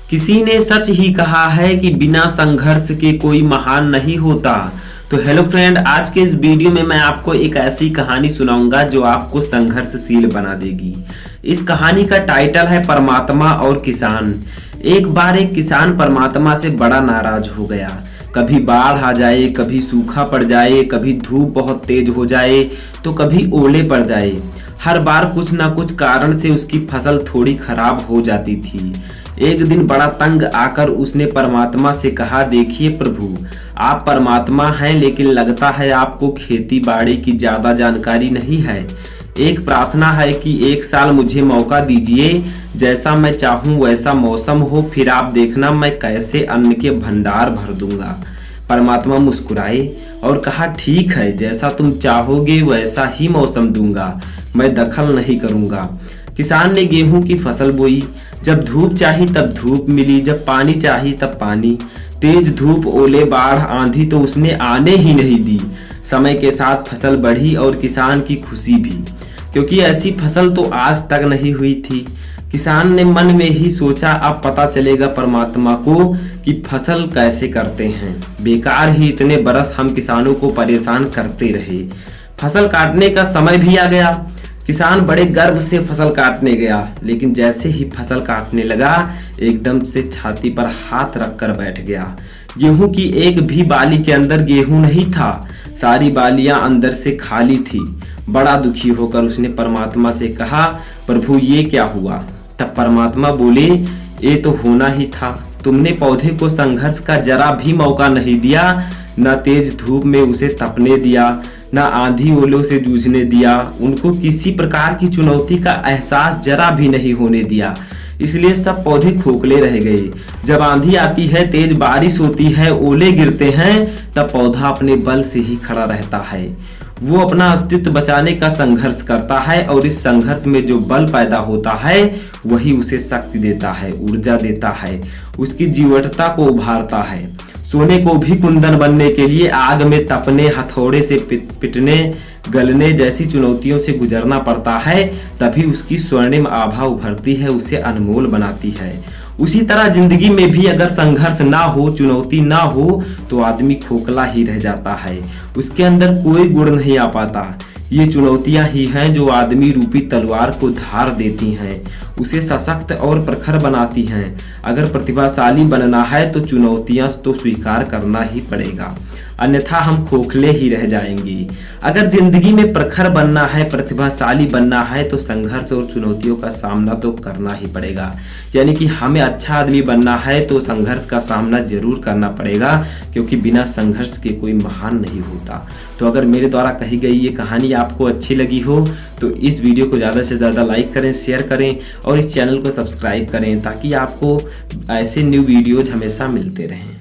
किसी ने सच ही कहा है कि बिना संघर्ष के कोई महान नहीं होता। तो हेलो फ्रेंड, आज के इस वीडियो में मैं आपको एक ऐसी कहानी सुनाऊंगा जो आपको संघर्षशील बना देगी। इस कहानी का टाइटल है परमात्मा और किसान। एक बार एक किसान परमात्मा से बड़ा नाराज हो गया। कभी बाढ़ आ जाए, कभी सूखा पड़ जाए, कभी धूप बहुत तेज हो जाए तो कभी ओले पड़ जाए। हर बार कुछ ना कुछ कारण से उसकी फसल थोड़ी खराब हो जाती थी। एक दिन बड़ा तंग आकर उसने परमात्मा से कहा, देखिए प्रभु, आप परमात्मा हैं लेकिन लगता है आपको खेती बाड़ी की ज्यादा जानकारी नहीं है। एक प्रार्थना है कि एक साल मुझे मौका दीजिए, जैसा मैं चाहूं वैसा मौसम हो, फिर आप देखना मैं कैसे अन्न के भंडार भर दूंगा। परमात्मा मुस्कुराए और कहा, ठीक है, जैसा तुम चाहोगे वैसा ही मौसम दूंगा, मैं दखल नहीं करूंगा। किसान ने गेहूं की फसल बोई। जब धूप चाही तब धूप मिली, जब पानी चाही तब पानी। तेज धूप, ओले, बाढ़, आंधी तो उसने आने ही नहीं दी। समय के साथ फसल बढ़ी और किसान की खुशी भी, क्योंकि ऐसी फसल तो आज तक नहीं हुई थी। किसान ने मन में ही सोचा, अब पता चलेगा परमात्मा को कि फसल कैसे करते हैं। बेकार ही इतने बरस हम किसानों को परेशान करते रहे। फसल काटने का समय भी आ गया। किसान बड़े गर्व से फसल काटने गया, लेकिन जैसे ही फसल काटने लगा एकदम से छाती पर हाथ रखकर बैठ गया। गेहूं की एक भी बाली के अंदर गेहूं नहीं था, सारी बालियां अंदर से खाली थी। बड़ा दुखी होकर उसने परमात्मा से कहा, प्रभु ये क्या हुआ? तब परमात्मा बोले, ये तो होना ही था। तुमने पौधे को संघर्ष का जरा भी मौका नहीं दिया, न तेज धूप में उसे तपने दिया, न आंधी ओलों से जूझने दिया। उनको किसी प्रकार की चुनौती का एहसास जरा भी नहीं होने दिया, इसलिए सब पौधे खोखले रह गए। जब आंधी आती है, तेज बारिश होती है, ओले गिरते हैं, तब पौधा अपने बल से ही खड़ा रहता है। वो अपना अस्तित्व बचाने का संघर्ष करता है और इस संघर्ष में जो बल पैदा होता है वही उसे शक्ति देता है, ऊर्जा देता है, उसकी जीवटता को उभारता है। सोने को भी कुंदन बनने के लिए आग में तपने, हथौड़े से पिटने, गलने जैसी चुनौतियों से गुजरना पड़ता है, तभी उसकी स्वर्णिम आभा उभरती है, उसे अनमोल बनाती है। उसी तरह जिंदगी में भी अगर संघर्ष ना हो, चुनौती ना हो, तो आदमी खोखला ही रह जाता है, उसके अंदर कोई गुण नहीं आ पाता। ये चुनौतियां ही हैं जो आदमी रूपी तलवार को धार देती हैं, उसे सशक्त और प्रखर बनाती हैं। अगर प्रतिभाशाली बनना है तो चुनौतियां तो स्वीकार करना ही पड़ेगा, अन्यथा हम खोखले ही रह जाएंगे। अगर जिंदगी में प्रखर बनना है, प्रतिभाशाली बनना है, तो संघर्ष और चुनौतियों का सामना तो करना ही पड़ेगा। यानी कि हमें अच्छा आदमी बनना है तो संघर्ष का सामना जरूर करना पड़ेगा, क्योंकि बिना संघर्ष के कोई महान नहीं होता। तो अगर मेरे द्वारा कही गई ये कहानी आपको अच्छी लगी हो तो इस वीडियो को ज़्यादा से ज़्यादा लाइक करें, शेयर करें और इस चैनल को सब्सक्राइब करें, ताकि आपको ऐसे न्यू वीडियोज हमेशा मिलते रहें।